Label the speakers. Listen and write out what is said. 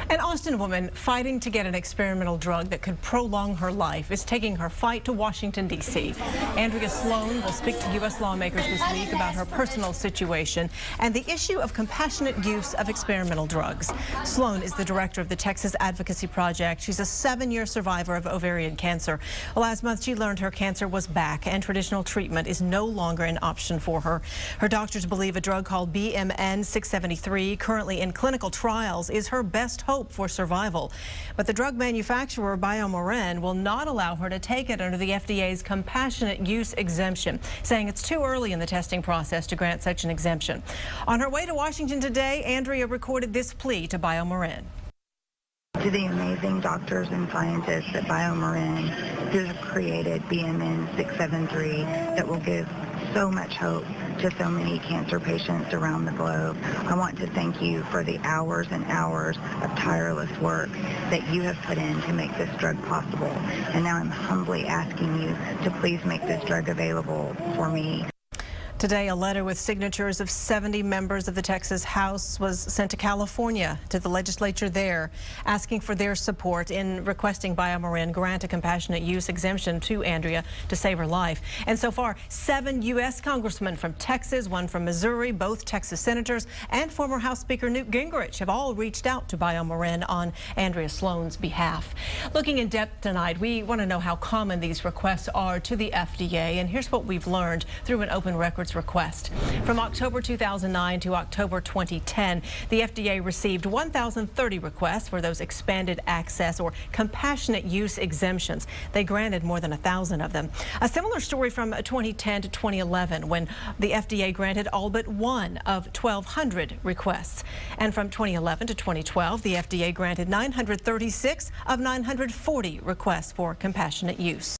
Speaker 1: An Austin woman fighting to get an experimental drug that could prolong her life is taking her fight to Washington, D.C. Andrea Sloan will speak to U.S. lawmakers this week about her personal situation and the issue of compassionate use of experimental drugs. Sloan is the director of the Texas Advocacy Project. She's a 7-year survivor of ovarian cancer. Last month, she learned her cancer was back and traditional treatment is no longer an option for her. Her doctors believe a drug called BMN 673, currently in clinical trials, is her best hope for survival. But the drug manufacturer BioMarin will not allow her to take it under the FDA's compassionate use exemption, saying it's too early in the testing process to grant such an exemption. On her way to Washington today, Andrea recorded this plea to BioMarin.
Speaker 2: To the amazing doctors and scientists at BioMarin who have created BMN 673 that will give so much hope to so many cancer patients around the globe. I want to thank you for the hours and hours of tireless work that you have put in to make this drug possible. And now I'm humbly asking you to please make this drug available for me.
Speaker 1: Today, a letter with signatures of 70 members of the Texas House was sent to California, to the legislature there, asking for their support in requesting BioMarin grant a compassionate use exemption to Andrea to save her life. And so far, 7 U.S. congressmen from Texas, 1 from Missouri, both Texas senators, and former House Speaker Newt Gingrich have all reached out to BioMarin on Andrea Sloan's behalf. Looking in depth tonight, we want to know how common these requests are to the FDA, and here's what we've learned through an open records request. From October 2009 to October 2010, the FDA received 1,030 requests for those expanded access or compassionate use exemptions. They granted more than 1,000 of them. A similar story from 2010 to 2011, when the FDA granted all but 1 of 1,200 requests. And from 2011 to 2012, the FDA granted 936 of 940 requests for compassionate use.